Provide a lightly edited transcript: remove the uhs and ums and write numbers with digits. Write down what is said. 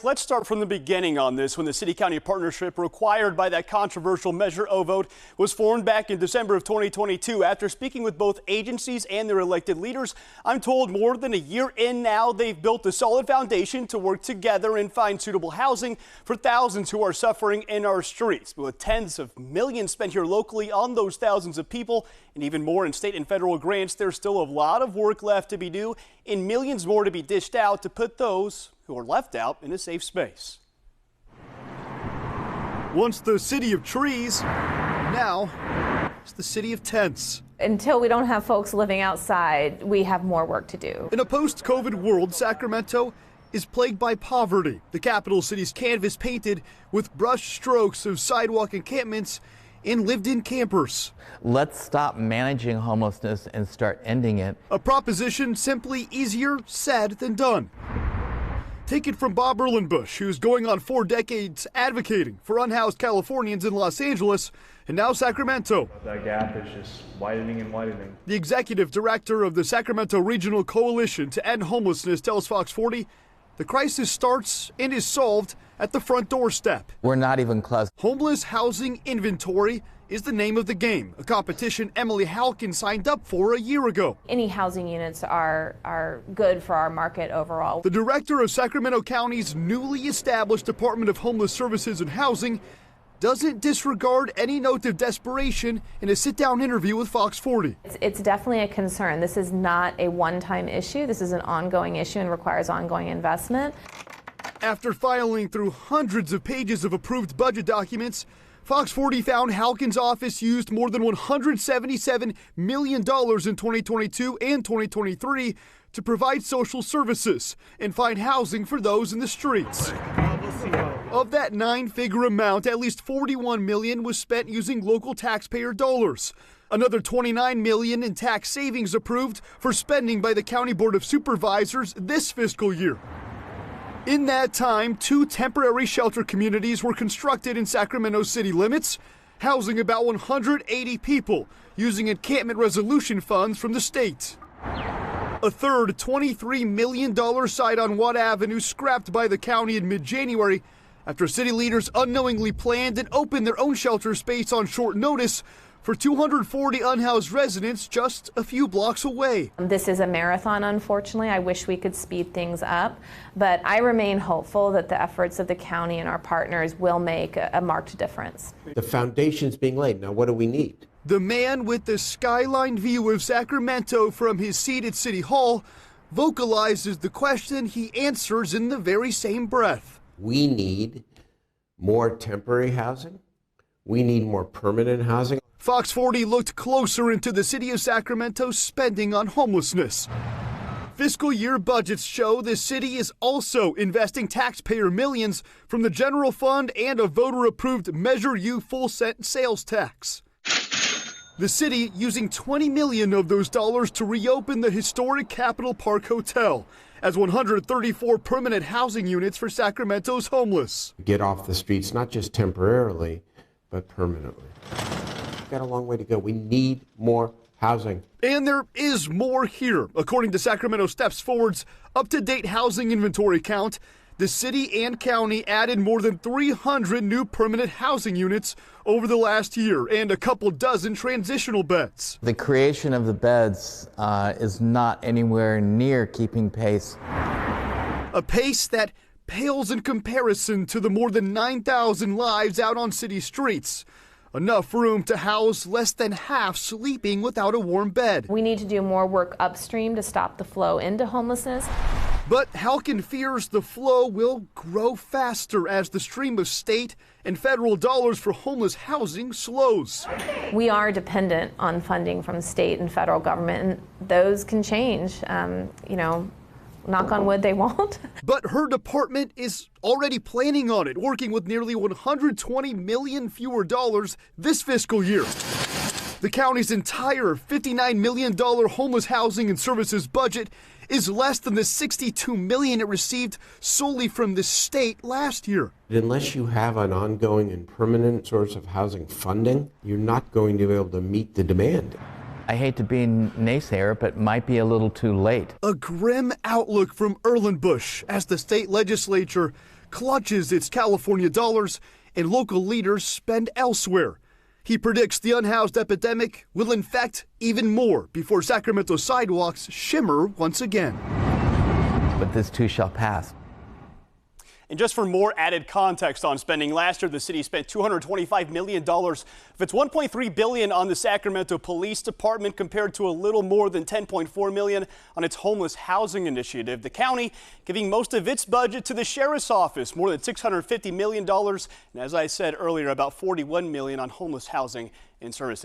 Let's start from the beginning on this. When the city-county partnership required by that controversial Measure O vote was formed back in December of 2022. After speaking with both agencies and their elected leaders, I'm told more than a year in now, they've built a solid foundation to work together and find suitable housing for thousands who are suffering in our streets. But with tens of millions spent here locally on those thousands of people and even more in state and federal grants, there's still a lot of work left to be done and millions more to be dished out to put those who are left out in a safe space. Once the city of trees, now it's the city of tents. Until we don't have folks living outside, we have more work to do. In a post-COVID world, Sacramento is plagued by poverty. The capital city's canvas painted with brush strokes of sidewalk encampments and lived-in campers. Let's stop managing homelessness and start ending it. A proposition simply easier said than done. Take it from Bob Erlenbush, who's going on 4 decades advocating for unhoused Californians in Los Angeles and now Sacramento. That gap is just widening and widening. The executive director of the Sacramento Regional Coalition to End Homelessness tells Fox 40 the crisis starts and is solved at the front doorstep. We're not even close. Homeless housing inventory is the name of the game, a competition Emily Halkin signed up for a year ago. Any housing units are good for our market overall. The director of Sacramento County's newly established Department of Homeless Services and Housing doesn't disregard any note of desperation in a sit-down interview with Fox 40. It's definitely a concern. This is not a one-time issue. This is an ongoing issue and requires ongoing investment. After filing through hundreds of pages of approved budget documents, Fox 40 found Halkin's office used more than $177 million in 2022 and 2023 to provide social services and find housing for those in the streets. Of that 9-figure amount, at least $41 million was spent using local taxpayer dollars. Another $29 million in tax savings approved for spending by the County Board of Supervisors this fiscal year. In that time, 2 temporary shelter communities were constructed in Sacramento city limits, housing about 180 people using encampment resolution funds from the state. A third $23 million site on Watt Avenue scrapped by the county in mid-January after city leaders unknowingly planned and opened their own shelter space on short notice for 240 unhoused residents just a few blocks away. This is a marathon, unfortunately. I wish we could speed things up, but I remain hopeful that the efforts of the county and our partners will make a marked difference. The foundation's being laid. Now, what do we need? The man with the skyline view of Sacramento from his seat at City Hall vocalizes the question he answers in the very same breath. We need more temporary housing. We need more permanent housing. Fox 40 looked closer into the city of Sacramento's spending on homelessness. Fiscal year budgets show the city is also investing taxpayer millions from the general fund and a voter-approved Measure U full sales tax. The city using $20 million of those dollars to reopen the historic Capitol Park Hotel as 134 permanent housing units for Sacramento's homeless. Get off the streets, not just temporarily, but permanently. We've got a long way to go. We need more housing. And there is more here. According to Sacramento Steps Forward's up-to-date housing inventory count, the city and county added more than 300 new permanent housing units over the last year and a couple dozen transitional beds. The creation of the beds is not anywhere near keeping pace. A pace that pales in comparison to the more than 9,000 lives out on city streets. Enough room to house less than half sleeping without a warm bed. We need to do more work upstream to stop the flow into homelessness. But Halkin fears the flow will grow faster as the stream of state and federal dollars for homeless housing slows. We are dependent on funding from state and federal government, and those can change. Knock on wood, they won't. But her department is already planning on it, working with nearly $120 million fewer dollars this fiscal year. The county's entire $59 million homeless housing and services budget is less than the $62 million it received solely from the state last year. Unless you have an ongoing and permanent source of housing funding, you're not going to be able to meet the demand. I hate to be a naysayer, but might be a little too late. A grim outlook from Erlenbush as the state legislature clutches its California dollars and local leaders spend elsewhere. He predicts the unhoused epidemic will infect even more before Sacramento sidewalks shimmer once again. But this too shall pass. And just for more added context on spending, last year the city spent $225 million of its $1.3 billion on the Sacramento Police Department, compared to a little more than $10.4 million on its homeless housing initiative. The county giving most of its budget to the sheriff's office, more than $650 million, and as I said earlier, about $41 million on homeless housing and services.